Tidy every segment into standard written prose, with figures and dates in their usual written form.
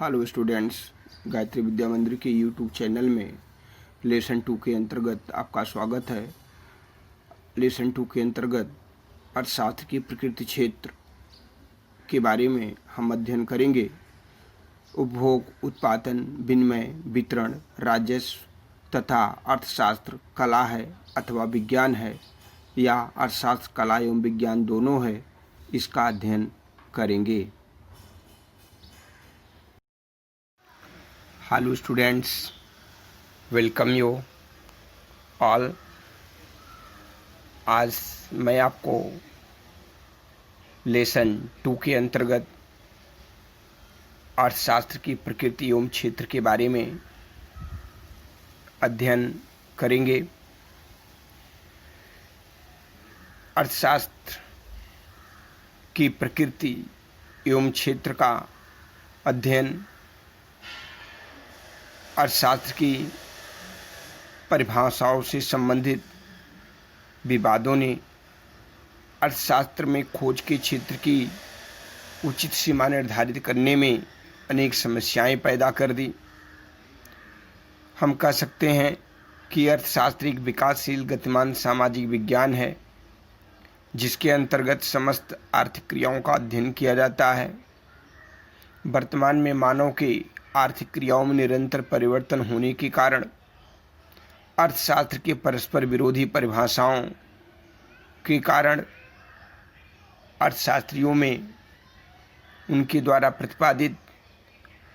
Hello students, Gayatri विद्या मंदिर के YouTube channel में लेसन 2 के अंतर्गत आपका स्वागत है। लेसन 2 के अंतर्गत अर्थशास्त्र की प्रकृति क्षेत्र के बारे में हम अध्ययन करेंगे। उपभोग, उत्पादन, विनिमय, वितरण, राजस्व तथा अर्थशास्त्र कला है अथवा विज्ञान है या अर्थशास्त्र कला एवं विज्ञान दोनों है, इसका अध्ययन करेंगे। Hello students, welcome you all. आज मैं आपको लेसन 2 के अंतर्गत अर्थशास्त्र की प्रकृति एवं क्षेत्र के बारे में अध्ययन करेंगे। अर्थशास्त्र की प्रकृति एवं क्षेत्र का अध्ययन अर्थशास्त्र की परिभाषाओं से संबंधित विवादों ने अर्थशास्त्र में खोज के क्षेत्र की उचित सीमा निर्धारित करने में अनेक समस्याएं पैदा कर दी। हम कह सकते हैं कि अर्थशास्त्र एक विकासशील गतिमान सामाजिक विज्ञान है, जिसके अंतर्गत समस्त आर्थिक क्रियाओं का अध्ययन किया जाता है। वर्तमान में मानव के आर्थिक क्रियाओं में निरंतर परिवर्तन होने के कारण अर्थशास्त्र के परस्पर विरोधी परिभाषाओं के कारण अर्थशास्त्रियों में उनके द्वारा प्रतिपादित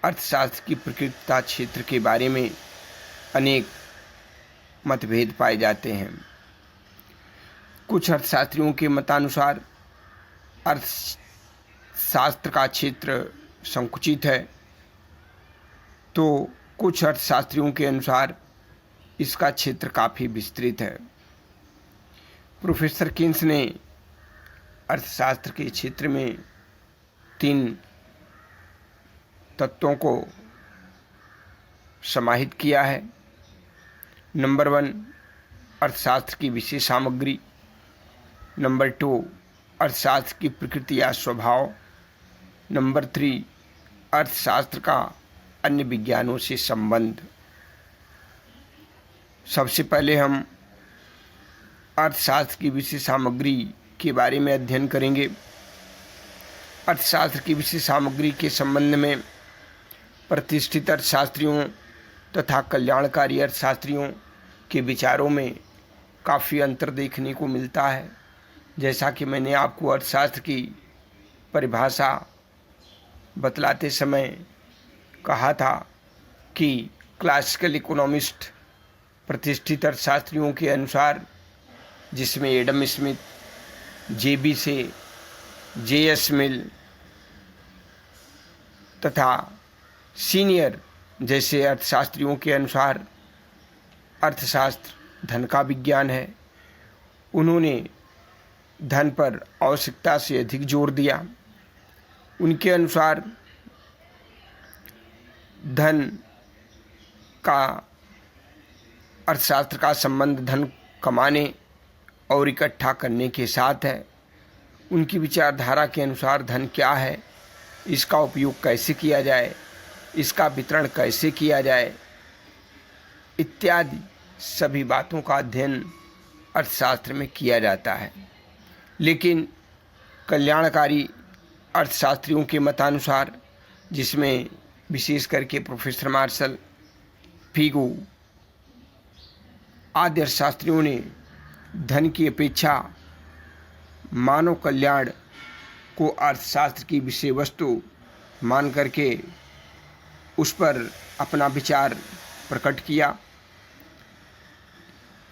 अर्थशास्त्र की प्रकृति क्षेत्र के बारे में अनेक मतभेद पाए जाते हैं। कुछ अर्थशास्त्रियों के मतानुसार अर्थशास्त्र का क्षेत्र संकुचित है, तो कुछ अर्थशास्त्रियों के अनुसार इसका क्षेत्र काफ़ी विस्तृत है। प्रोफेसर केन्स ने अर्थशास्त्र के क्षेत्र में 3 तत्वों को समाहित किया है। नंबर 1, अर्थशास्त्र की विषय सामग्री। नंबर 2, अर्थशास्त्र की प्रकृति या स्वभाव। नंबर 3, अर्थशास्त्र का अन्य विज्ञानों से संबंध। सबसे पहले हम अर्थशास्त्र की विषय सामग्री के बारे में अध्ययन करेंगे। अर्थशास्त्र की विषय सामग्री के संबंध में प्रतिष्ठित अर्थशास्त्रियों तथा कल्याणकारी अर्थशास्त्रियों के विचारों में काफ़ी अंतर देखने को मिलता है। जैसा कि मैंने आपको अर्थशास्त्र की परिभाषा बतलाते समय कहा था कि क्लासिकल इकोनॉमिस्ट प्रतिष्ठित अर्थशास्त्रियों के अनुसार, जिसमें एडम स्मिथ, जेबी से, जेएस मिल तथा सीनियर जैसे अर्थशास्त्रियों के अनुसार अर्थशास्त्र धन का विज्ञान है। उन्होंने धन पर आवश्यकता से अधिक जोर दिया। उनके अनुसार धन का अर्थशास्त्र का संबंध धन कमाने और इकट्ठा करने के साथ है। उनकी विचारधारा के अनुसार धन क्या है, इसका उपयोग कैसे किया जाए, इसका वितरण कैसे किया जाए, इत्यादि सभी बातों का अध्ययन अर्थशास्त्र में किया जाता है। लेकिन कल्याणकारी अर्थशास्त्रियों के मतानुसार, जिसमें विशेष करके प्रोफेसर मार्शल, फीगू आदि अर्थशास्त्रियों ने धन की अपेक्षा मानव कल्याण को अर्थशास्त्र की विषय वस्तु मान करके उस पर अपना विचार प्रकट किया।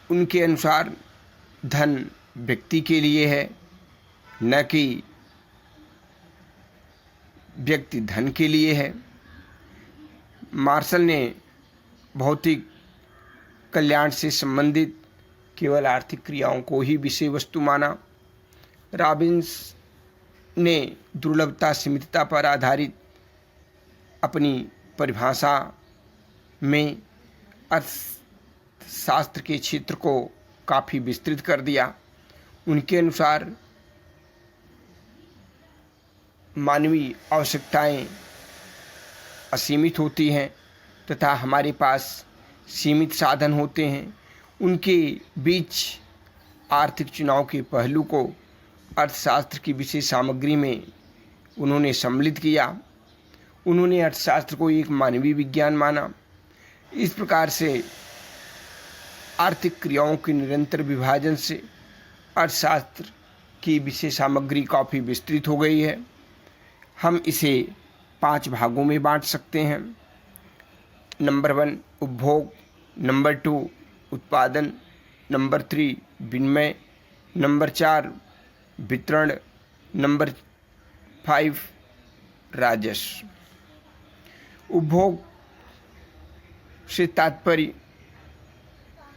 उनके अनुसार धन व्यक्ति के लिए है, न कि व्यक्ति धन के लिए है। मार्शल ने भौतिक कल्याण से संबंधित केवल आर्थिक क्रियाओं को ही विषय वस्तु माना। रॉबिन्स ने दुर्लभता सीमितता पर आधारित अपनी परिभाषा में अर्थशास्त्र के क्षेत्र को काफ़ी विस्तृत कर दिया। उनके अनुसार मानवीय आवश्यकताएं असीमित होती हैं तथा हमारे पास सीमित साधन होते हैं, उनके बीच आर्थिक चुनाव के पहलू को अर्थशास्त्र की विशेष सामग्री में उन्होंने सम्मिलित किया। उन्होंने अर्थशास्त्र को एक मानवीय विज्ञान माना। इस प्रकार से आर्थिक क्रियाओं के निरंतर विभाजन से अर्थशास्त्र की विशेष सामग्री काफ़ी विस्तृत हो गई है। हम इसे 5 भागों में बांट सकते हैं। नंबर 1 उपभोग, नंबर 2 उत्पादन, नंबर 3 विनिमय, नंबर 4 वितरण, नंबर 5 राजस्व। उपभोग से तात्पर्य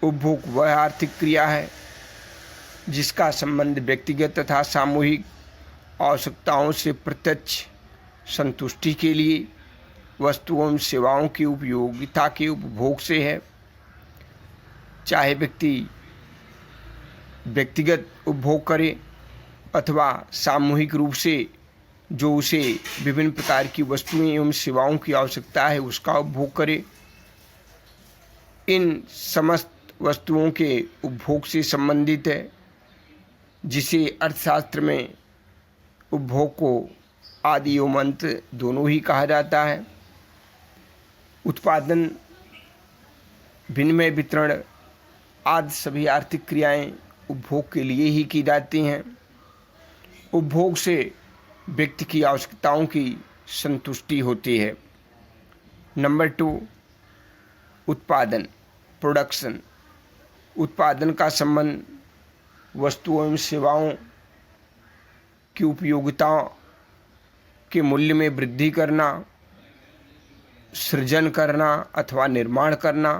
उपभोग वह आर्थिक क्रिया है जिसका संबंध व्यक्तिगत तथा सामूहिक आवश्यकताओं से प्रत्यक्ष संतुष्टि के लिए वस्तुओं एवं सेवाओं की उपयोगिता के उपभोग से है। चाहे व्यक्ति व्यक्तिगत उपभोग करे अथवा सामूहिक रूप से जो उसे विभिन्न प्रकार की वस्तुएं एवं सेवाओं की आवश्यकता है उसका उपभोग करे। इन समस्त वस्तुओं के उपभोग से संबंधित है, जिसे अर्थशास्त्र में उपभोग को आदि एवं अंत दोनों ही कहा जाता है। उत्पादन, विनिमय, वितरण आदि सभी आर्थिक क्रियाएं उपभोग के लिए ही की जाती हैं। उपभोग से व्यक्ति की आवश्यकताओं की संतुष्टि होती है। नंबर 2 उत्पादन, प्रोडक्शन। उत्पादन का संबंध वस्तुओं एवं सेवाओं की उपयोगिता के मूल्य में वृद्धि करना, सृजन करना अथवा निर्माण करना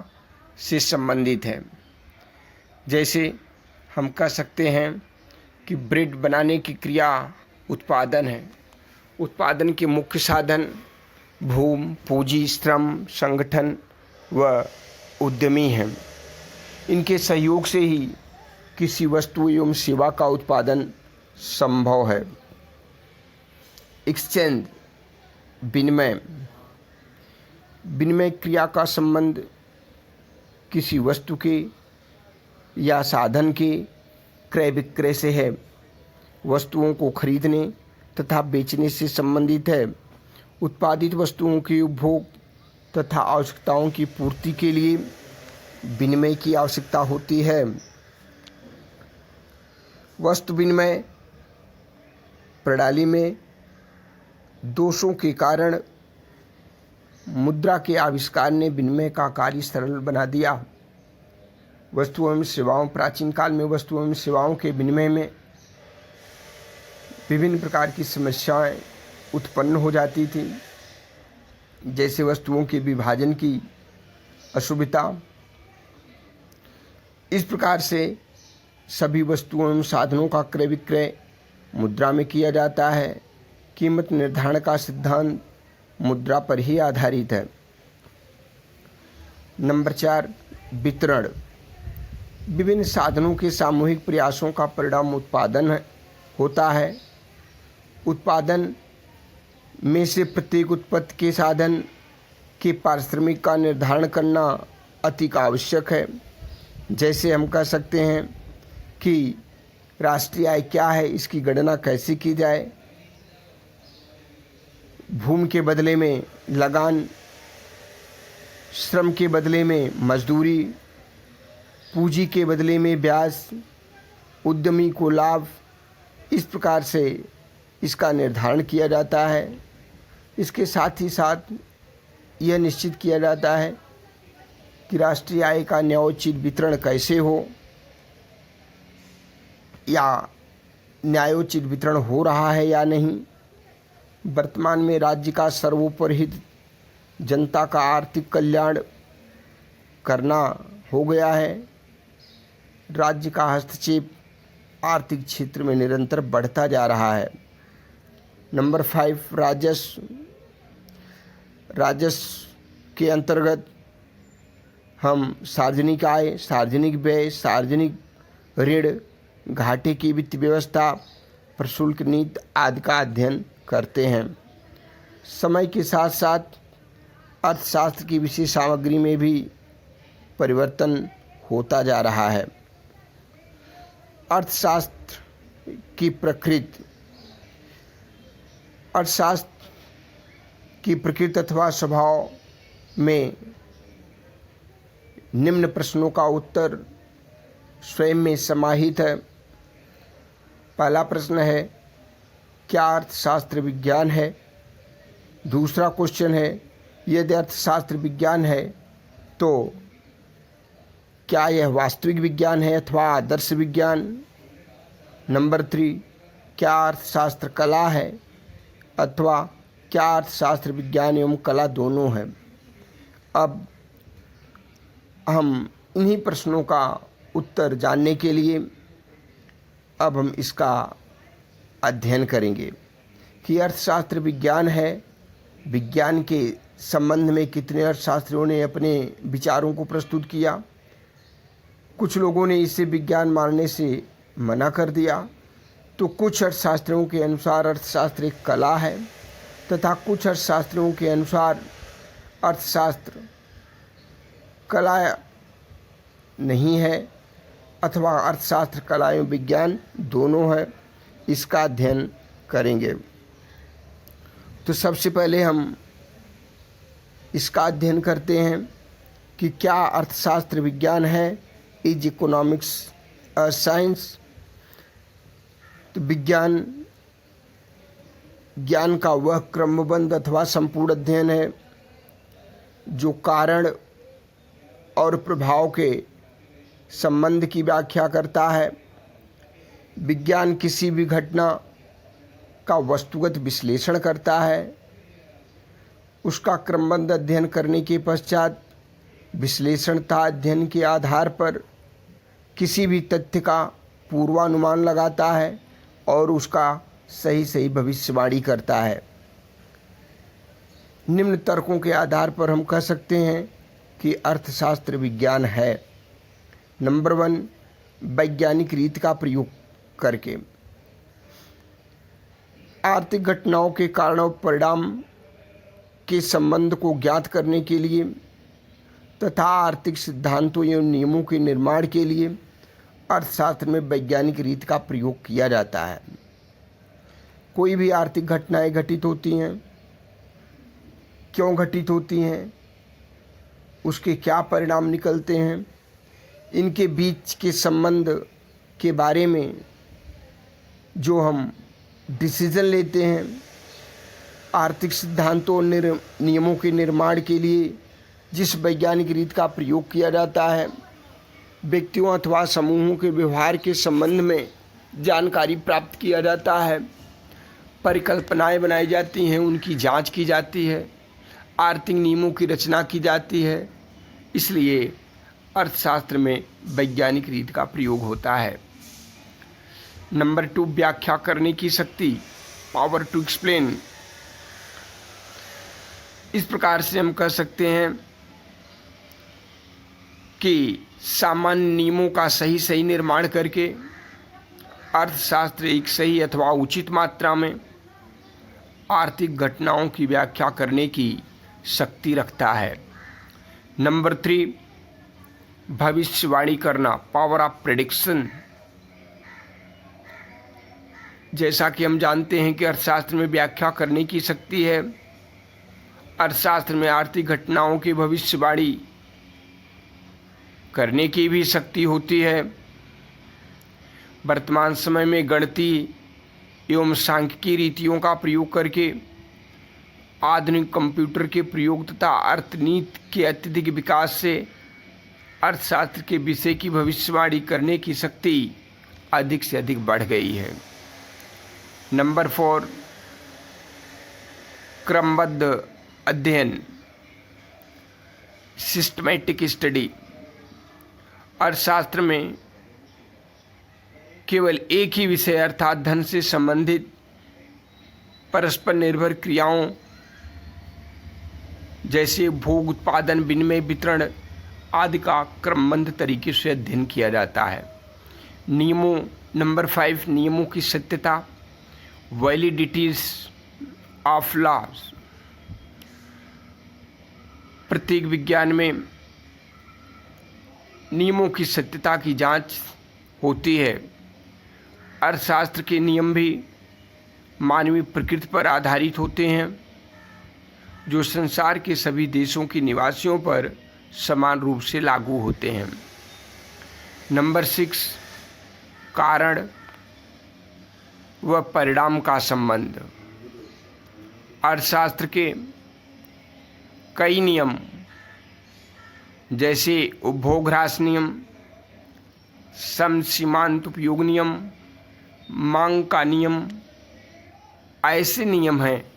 से संबंधित है। जैसे हम कह सकते हैं कि ब्रेड बनाने की क्रिया उत्पादन है। उत्पादन के मुख्य साधन भूमि, पूंजी, श्रम, संगठन व उद्यमी हैं। इनके सहयोग से ही किसी वस्तु एवं सेवा का उत्पादन संभव है। एक्सचेंज, विनिमय। विनिमय क्रिया का संबंध किसी वस्तु के या साधन के क्रय विक्रय से है। वस्तुओं को खरीदने तथा बेचने से संबंधित है। उत्पादित वस्तुओं के उपभोग तथा आवश्यकताओं की पूर्ति के लिए विनिमय की आवश्यकता होती है। वस्तु विनिमय प्रणाली में दोषों के कारण मुद्रा के आविष्कार ने विनिमय का कार्य सरल बना दिया। वस्तुओं एवं सेवाओं, प्राचीन काल में वस्तुओं एवं सेवाओं के विनिमय में विभिन्न प्रकार की समस्याएं उत्पन्न हो जाती थी, जैसे वस्तुओं के विभाजन की असुविधा। इस प्रकार से सभी वस्तुओं एवं साधनों का क्रय विक्रय मुद्रा में किया जाता है। कीमत निर्धारण का सिद्धांत मुद्रा पर ही आधारित है। नंबर 4 वितरण। विभिन्न साधनों के सामूहिक प्रयासों का परिणाम उत्पादन होता है। उत्पादन में से प्रत्येक उत्पत्ति के साधन के पारिश्रमिक का निर्धारण करना अति आवश्यक है। जैसे हम कह सकते हैं कि राष्ट्रीय आय क्या है, इसकी गणना कैसे की जाए। भूमि के बदले में लगान, श्रम के बदले में मजदूरी, पूंजी के बदले में ब्याज, उद्यमी को लाभ, इस प्रकार से इसका निर्धारण किया जाता है। इसके साथ ही साथ यह निश्चित किया जाता है कि राष्ट्रीय आय का न्यायोचित वितरण कैसे हो या न्यायोचित वितरण हो रहा है या नहीं। वर्तमान में राज्य का सर्वोपरि हित जनता का आर्थिक कल्याण करना हो गया है। राज्य का हस्तक्षेप आर्थिक क्षेत्र में निरंतर बढ़ता जा रहा है। नंबर 5 राजस्व। राजस्व के अंतर्गत हम सार्वजनिक आय, सार्वजनिक व्यय, सार्वजनिक ऋण, घाटे की वित्त व्यवस्था, प्रशुल्क नीति आदि का अध्ययन करते हैं। समय के साथ साथ अर्थशास्त्र की विषय सामग्री में भी परिवर्तन होता जा रहा है। अर्थशास्त्र की प्रकृति, अर्थशास्त्र की प्रकृति अथवा स्वभाव में निम्न प्रश्नों का उत्तर स्वयं में समाहित है। पहला प्रश्न है, क्या अर्थशास्त्र विज्ञान है? दूसरा क्वेश्चन है, यदि अर्थशास्त्र विज्ञान है तो क्या यह वास्तविक विज्ञान है अथवा आदर्श विज्ञान? नंबर 3, क्या अर्थशास्त्र कला है अथवा क्या अर्थशास्त्र विज्ञान एवं कला दोनों है? अब हम इन्हीं प्रश्नों का उत्तर जानने के लिए अब हम इसका अध्ययन करेंगे कि अर्थशास्त्र विज्ञान है। विज्ञान के संबंध में कितने अर्थशास्त्रियों ने अपने विचारों को प्रस्तुत किया। कुछ लोगों ने इसे विज्ञान मानने से मना कर दिया, तो कुछ अर्थशास्त्रियों के अनुसार अर्थशास्त्र एक कला है तथा कुछ अर्थशास्त्रियों के अनुसार अर्थशास्त्र कला नहीं है अथवा अर्थशास्त्र कला एवं विज्ञान दोनों है। इसका अध्ययन करेंगे। तो सबसे पहले हम इसका अध्ययन करते हैं कि क्या अर्थशास्त्र विज्ञान है। Is economics science? तो विज्ञान ज्ञान का वह क्रमबद्ध अथवा संपूर्ण अध्ययन है जो कारण और प्रभाव के संबंध की व्याख्या करता है। विज्ञान किसी भी घटना का वस्तुगत विश्लेषण करता है। उसका क्रमबद्ध अध्ययन करने के पश्चात विश्लेषण तथा अध्ययन के आधार पर किसी भी तथ्य का पूर्वानुमान लगाता है और उसका सही भविष्यवाणी करता है। निम्न तर्कों के आधार पर हम कह सकते हैं कि अर्थशास्त्र विज्ञान है। नंबर 1, वैज्ञानिक रीति का प्रयोग करके आर्थिक घटनाओं के कारण और परिणाम के संबंध को ज्ञात करने के लिए तथा आर्थिक सिद्धांतों एवं नियमों के निर्माण के लिए अर्थशास्त्र में वैज्ञानिक रीति का प्रयोग किया जाता है। कोई भी आर्थिक घटनाएं घटित होती हैं, क्यों घटित होती हैं, उसके क्या परिणाम निकलते हैं, इनके बीच के संबंध के बारे में जो हम डिसीजन लेते हैं, आर्थिक सिद्धांतों और नियमों के निर्माण के लिए जिस वैज्ञानिक रीति का प्रयोग किया जाता है, व्यक्तियों अथवा समूहों के व्यवहार के संबंध में जानकारी प्राप्त किया जाता है, परिकल्पनाएं बनाई जाती हैं, उनकी जांच की जाती है, आर्थिक नियमों की रचना की जाती है। इसलिए अर्थशास्त्र में वैज्ञानिक रीति का प्रयोग होता है। नंबर 2, व्याख्या करने की शक्ति, पावर टू एक्सप्लेन। इस प्रकार से हम कह सकते हैं कि सामान्य नियमों का सही निर्माण करके अर्थशास्त्र एक सही अथवा उचित मात्रा में आर्थिक घटनाओं की व्याख्या करने की शक्ति रखता है। नंबर 3, भविष्यवाणी करना, पावर ऑफ प्रेडिक्शन। जैसा कि हम जानते हैं कि अर्थशास्त्र में व्याख्या करने की शक्ति है। अर्थशास्त्र में आर्थिक घटनाओं की भविष्यवाणी करने की भी शक्ति होती है। वर्तमान समय में गणितीय एवं सांख्यिकी रीतियों का प्रयोग करके आधुनिक कंप्यूटर के प्रयोग तथा अर्थनीति के अत्यधिक विकास से अर्थशास्त्र के विषय की भविष्यवाणी करने की शक्ति अधिक से अधिक बढ़ गई है। नंबर 4, क्रमबद्ध अध्ययन, सिस्टमैटिक स्टडी। अर्थशास्त्र में केवल एक ही विषय अर्थात धन से संबंधित परस्पर निर्भर क्रियाओं जैसे भोग, उत्पादन, विनिमय, वितरण आदि का क्रमबद्ध तरीके से अध्ययन किया जाता है। नियमों, नंबर 5, नियमों की सत्यता, वैलिडिटीज ऑफ लॉज। प्रत्येक विज्ञान में नियमों की सत्यता की जांच होती है। अर्थशास्त्र के नियम भी मानवीय प्रकृति पर आधारित होते हैं, जो संसार के सभी देशों के निवासियों पर समान रूप से लागू होते हैं। नंबर 6, कारण व परिणाम का संबंध। अर्थशास्त्र के कई नियम जैसे उपभोग ह्रास नियम, समसीमांत उपयोग नियम, मांग का नियम ऐसे नियम हैं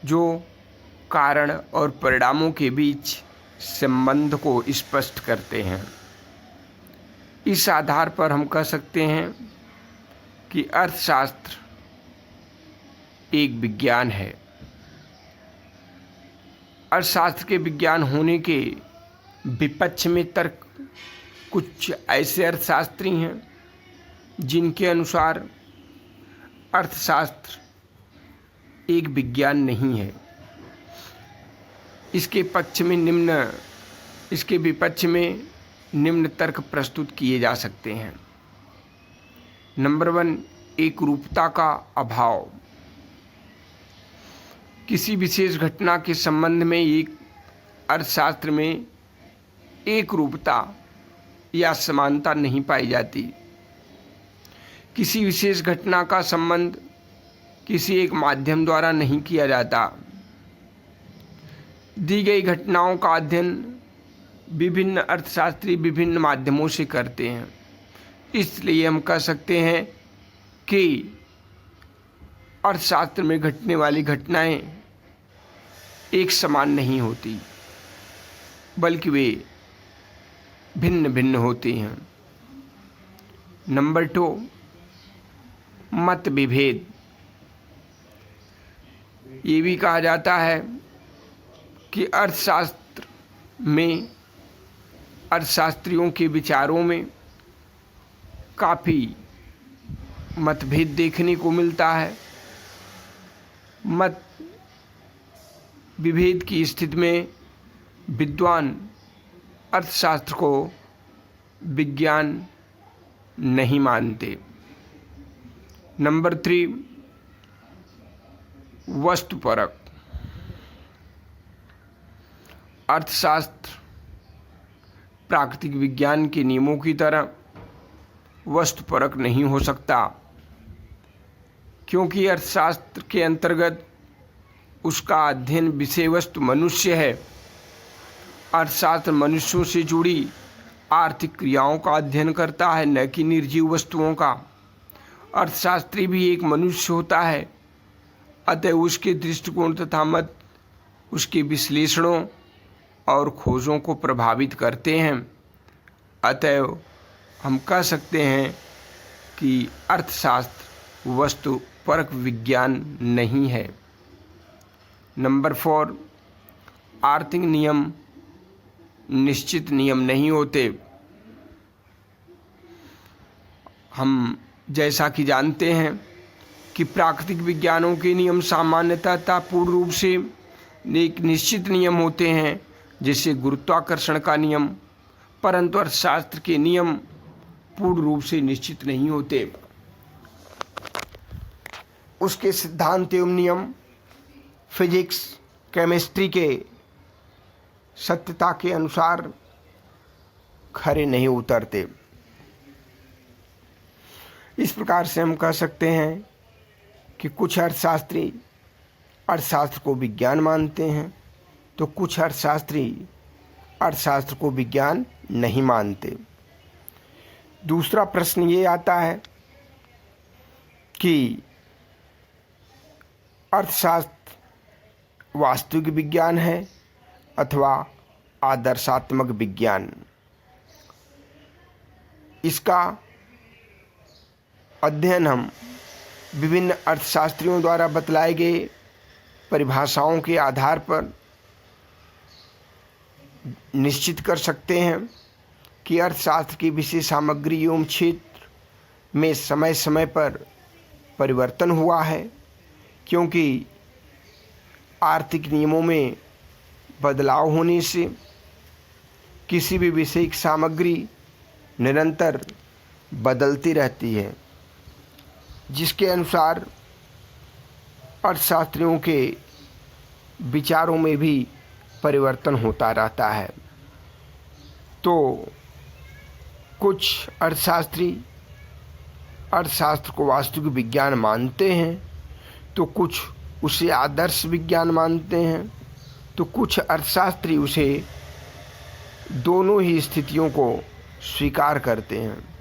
जो कारण और परिणामों के बीच संबंध को स्पष्ट करते हैं। इस आधार पर हम कह सकते हैं कि अर्थशास्त्र एक विज्ञान है। अर्थशास्त्र के विज्ञान होने के विपक्ष में तर्क कुछ ऐसे अर्थशास्त्री हैं जिनके अनुसार अर्थशास्त्र एक विज्ञान नहीं है। इसके विपक्ष में निम्न तर्क प्रस्तुत किए जा सकते हैं। नंबर 1, एकरूपता का अभाव। किसी विशेष घटना के संबंध में एक अर्थशास्त्र में एकरूपता या समानता नहीं पाई जाती। किसी विशेष घटना का संबंध किसी एक माध्यम द्वारा नहीं किया जाता। दी गई घटनाओं का अध्ययन विभिन्न अर्थशास्त्री विभिन्न माध्यमों से करते हैं। इसलिए हम कह सकते हैं कि अर्थशास्त्र में घटने वाली घटनाएं एक समान नहीं होती, बल्कि वे भिन्न भिन्न होती हैं। नंबर 2, मत विभेद। ये भी कहा जाता है कि अर्थशास्त्र में अर्थशास्त्रियों के विचारों में काफ़ी मतभेद देखने को मिलता है। मत विभेद की स्थिति में विद्वान अर्थशास्त्र को विज्ञान नहीं मानते। नंबर 3, वस्तुपरक। अर्थशास्त्र प्राकृतिक विज्ञान के नियमों की तरह वस्तुपरक नहीं हो सकता, क्योंकि अर्थशास्त्र के अंतर्गत उसका अध्ययन विषय वस्तु मनुष्य है। अर्थशास्त्र मनुष्यों से जुड़ी आर्थिक क्रियाओं का अध्ययन करता है, न कि निर्जीव वस्तुओं का। अर्थशास्त्री भी एक मनुष्य होता है, अतः उसके दृष्टिकोण तथा मत उसके विश्लेषणों और खोजों को प्रभावित करते हैं। अतः हम कह सकते हैं कि अर्थशास्त्र वस्तुपरक विज्ञान नहीं है। नंबर 4, आर्थिक नियम निश्चित नियम नहीं होते। हम जैसा कि जानते हैं कि प्राकृतिक विज्ञानों के नियम सामान्यतः पूर्ण रूप से एक निश्चित नियम होते हैं, जैसे गुरुत्वाकर्षण का नियम, परंतु अर्थशास्त्र के नियम पूर्ण रूप से निश्चित नहीं होते। उसके सिद्धांत एवं नियम फिजिक्स, केमिस्ट्री के सत्यता के अनुसार खरे नहीं उतरते। इस प्रकार से हम कह सकते हैं कि कुछ अर्थशास्त्री अर्थशास्त्र को विज्ञान मानते हैं, तो कुछ अर्थशास्त्री अर्थशास्त्र को विज्ञान नहीं मानते। दूसरा प्रश्न ये आता है कि अर्थशास्त्र वास्तविक विज्ञान है अथवा आदर्शात्मक विज्ञान। इसका अध्ययन हम विभिन्न अर्थशास्त्रियों द्वारा बतलाए गए परिभाषाओं के आधार पर निश्चित कर सकते हैं कि अर्थशास्त्र की विशेष सामग्री एवं क्षेत्र में समय समय पर परिवर्तन हुआ है, क्योंकि आर्थिक नियमों में बदलाव होने से किसी भी विषय की सामग्री निरंतर बदलती रहती है, जिसके अनुसार अर्थशास्त्रियों के विचारों में भी परिवर्तन होता रहता है। तो कुछ अर्थशास्त्री अर्थशास्त्र को वास्तविक विज्ञान मानते हैं, तो कुछ उसे आदर्श विज्ञान मानते हैं, तो कुछ अर्थशास्त्री उसे दोनों ही स्थितियों को स्वीकार करते हैं।